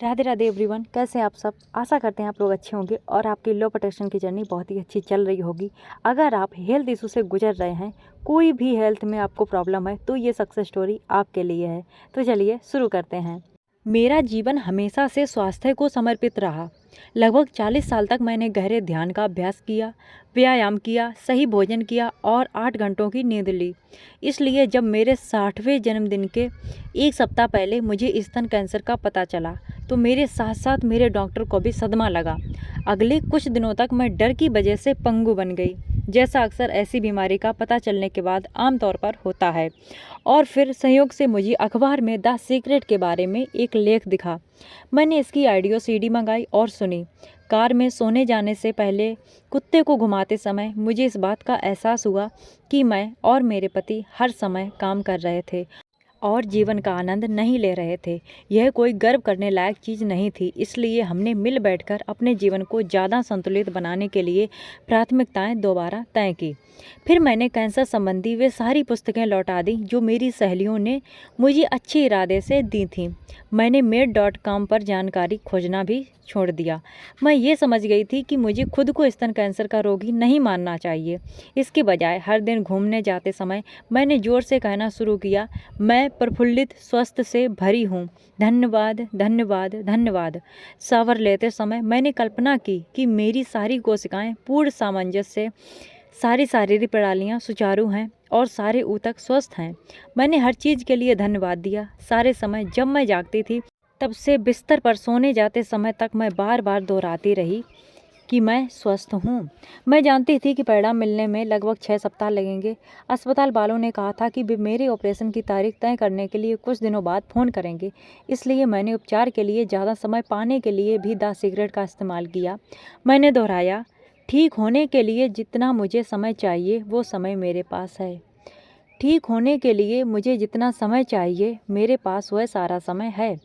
Radhe Radhe everyone, कैसे हैं आप सब। आशा करते हैं आप लोग अच्छे होंगे और आपकी लो पोटेंशियल की जर्नी बहुत ही अच्छी चल रही होगी। अगर आप हेल्थ इशू से गुजर रहे हैं, कोई भी हेल्थ में आपको प्रॉब्लम है, तो ये सक्सेस स्टोरी आपके लिए है। तो चलिए शुरू करते हैं। मेरा जीवन हमेशा से स्वास्थ्य को समर्पित रहा। लगभग 40 साल तक मैंने गहरे ध्यान का अभ्यास किया, व्यायाम किया, सही भोजन किया और 8 घंटों की नींद ली। इसलिए जब मेरे 60वें जन्मदिन के एक सप्ताह पहले मुझे स्तन कैंसर का पता चला, तो मेरे साथ साथ मेरे डॉक्टर को भी सदमा लगा। अगले कुछ दिनों तक मैं डर की वजह से पंगु बन गई, जैसा अक्सर ऐसी बीमारी का पता चलने के बाद आमतौर पर होता है। और फिर संयोग से मुझे अखबार में द सीक्रेट के बारे में एक लेख दिखा। मैंने इसकी ऑडियो सीडी मंगाई और सुनी। कार में सोने जाने से पहले कुत्ते को घुमाते समय मुझे इस बात का एहसास हुआ कि मैं और मेरे पति हर समय काम कर रहे थे और जीवन का आनंद नहीं ले रहे थे। यह कोई गर्व करने लायक चीज़ नहीं थी, इसलिए हमने मिल बैठकर अपने जीवन को ज़्यादा संतुलित बनाने के लिए प्राथमिकताएं दोबारा तय की। फिर मैंने कैंसर संबंधी वे सारी पुस्तकें लौटा दी जो मेरी सहेलियों ने मुझे अच्छे इरादे से दी थीं। मैंने med.com पर जानकारी खोजना भी छोड़ दिया। मैं ये समझ गई थी कि मुझे खुद को स्तन कैंसर का रोगी नहीं मानना चाहिए। इसके बजाय हर दिन घूमने जाते समय मैंने ज़ोर से कहना शुरू किया, मैं प्रफुल्लित स्वस्थ से भरी हूँ, धन्यवाद धन्यवाद धन्यवाद। शावर लेते समय मैंने कल्पना की कि मेरी सारी कोशिकाएं पूर्ण सामंजस्य से, सारी शारीरिक प्रणालियाँ सुचारू हैं और सारे ऊतक स्वस्थ हैं। मैंने हर चीज़ के लिए धन्यवाद दिया। सारे समय जब मैं जागती थी, तब से बिस्तर पर सोने जाते समय तक मैं बार बार दोहराती रही कि मैं स्वस्थ हूँ। मैं जानती थी कि परिणाम मिलने में लगभग 6 सप्ताह लगेंगे। अस्पताल वालों ने कहा था कि वे मेरे ऑपरेशन की तारीख तय करने के लिए कुछ दिनों बाद फ़ोन करेंगे। इसलिए मैंने उपचार के लिए ज़्यादा समय पाने के लिए भी द सीक्रेट का इस्तेमाल किया। मैंने दोहराया, ठीक होने के लिए जितना मुझे समय चाहिए वो समय मेरे पास है। ठीक होने के लिए मुझे जितना समय चाहिए मेरे पास वह सारा समय है।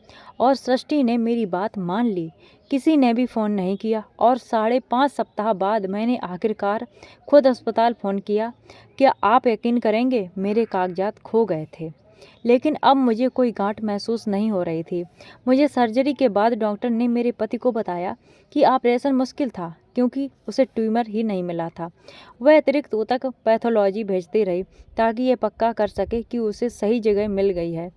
और सृष्टि ने मेरी बात मान ली। किसी ने भी फ़ोन नहीं किया और 5.5 सप्ताह बाद मैंने आखिरकार खुद अस्पताल फ़ोन किया। क्या आप यकीन करेंगे, मेरे कागजात खो गए थे, लेकिन अब मुझे कोई गांठ महसूस नहीं हो रही थी। मुझे सर्जरी के बाद डॉक्टर ने मेरे पति को बताया कि ऑपरेशन मुश्किल था क्योंकि उसे ट्यूमर ही नहीं मिला था। वह अतिरिक्त ऊतक पैथोलॉजी भेजती रही ताकि ये पक्का कर सके कि उसे सही जगह मिल गई है।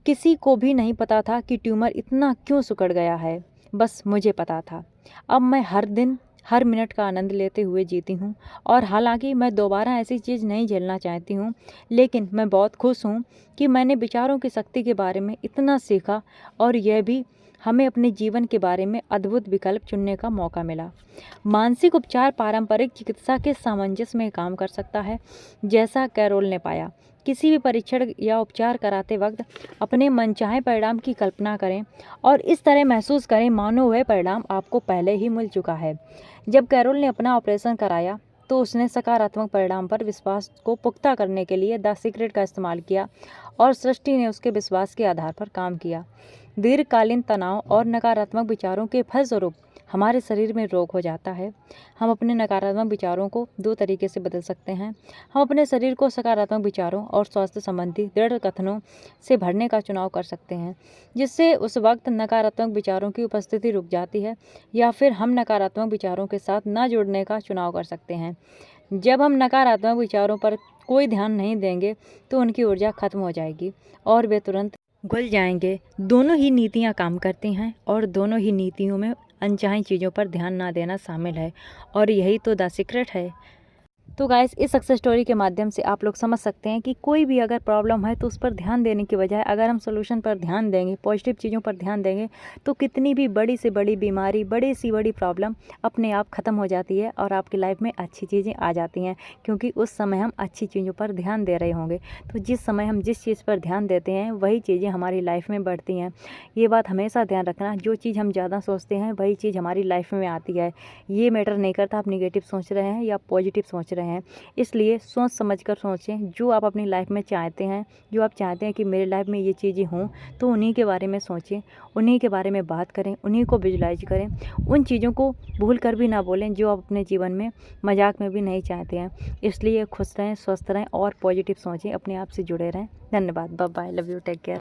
किसी को भी नहीं पता था कि ट्यूमर इतना क्यों सिकुड़ गया है, बस मुझे पता था। अब मैं हर दिन हर मिनट का आनंद लेते हुए जीती हूँ और हालांकि मैं दोबारा ऐसी चीज़ नहीं झेलना चाहती हूँ, लेकिन मैं बहुत खुश हूँ कि मैंने विचारों की शक्ति के बारे में इतना सीखा और यह भी हमें अपने जीवन के बारे में अद्भुत विकल्प चुनने का मौका मिला। मानसिक उपचार पारंपरिक चिकित्सा के सामंजस्य में काम कर सकता है, जैसा कैरोल ने पाया। किसी भी परीक्षण या उपचार कराते वक्त अपने मनचाहे परिणाम की कल्पना करें और इस तरह महसूस करें मानो वह परिणाम आपको पहले ही मिल चुका है। जब कैरोल ने अपना ऑपरेशन कराया तो उसने सकारात्मक परिणाम पर विश्वास को पुख्ता करने के लिए द सीक्रेट का इस्तेमाल किया और सृष्टि ने उसके विश्वास के आधार पर काम किया। दीर्घकालीन तनाव और नकारात्मक विचारों के फलस्वरूप हमारे शरीर में रोग हो जाता है। हम अपने नकारात्मक विचारों को 2 तरीके से बदल सकते हैं। हम अपने शरीर को सकारात्मक विचारों और स्वास्थ्य संबंधी दृढ़ कथनों से भरने का चुनाव कर सकते हैं, जिससे उस वक्त नकारात्मक विचारों की उपस्थिति रुक जाती है, या फिर हम नकारात्मक विचारों के साथ न जुड़ने का चुनाव कर सकते हैं। जब हम नकारात्मक विचारों पर कोई ध्यान नहीं देंगे तो उनकी ऊर्जा खत्म हो जाएगी और वे तुरंत घुल जाएंगे। दोनों ही नीतियाँ काम करती हैं और दोनों ही नीतियों में अनचाही चीज़ों पर ध्यान ना देना शामिल है, और यही तो द सीक्रेट है। तो गाइस, इस सक्सेस स्टोरी के माध्यम से आप लोग समझ सकते हैं कि कोई भी अगर प्रॉब्लम है तो उस पर ध्यान देने की बजाय अगर हम सोल्यूशन पर ध्यान देंगे, पॉजिटिव चीज़ों पर ध्यान देंगे, तो कितनी भी बड़ी से बड़ी बीमारी, बड़ी सी बड़ी प्रॉब्लम अपने आप ख़त्म हो जाती है और आपकी लाइफ में अच्छी चीज़ें आ जाती हैं, क्योंकि उस समय हम अच्छी चीज़ों पर ध्यान दे रहे होंगे। तो जिस समय हम जिस चीज़ पर ध्यान देते हैं वही चीज़ें हमारी लाइफ में बढ़ती हैं। ये बात हमेशा ध्यान रखना, जो चीज़ हम ज़्यादा सोचते हैं वही चीज़ हमारी लाइफ में आती है। ये मैटर नहीं करता आप निगेटिव सोच रहे हैं या पॉजिटिव सोच रहे हैं। इसलिए सोच समझकर सोचें। जो आप अपनी लाइफ में चाहते हैं, जो आप चाहते हैं कि मेरे लाइफ में ये चीज़ें हों, तो उन्हीं के बारे में सोचें, उन्हीं के बारे में बात करें, उन्हीं को विजुलाइज करें। उन चीज़ों को भूल कर भी ना बोलें जो आप अपने जीवन में मजाक में भी नहीं चाहते हैं। इसलिए खुश रहें, स्वस्थ रहें और पॉजिटिव सोचें, अपने आप से जुड़े रहें। धन्यवाद। Bye bye, love you, take care.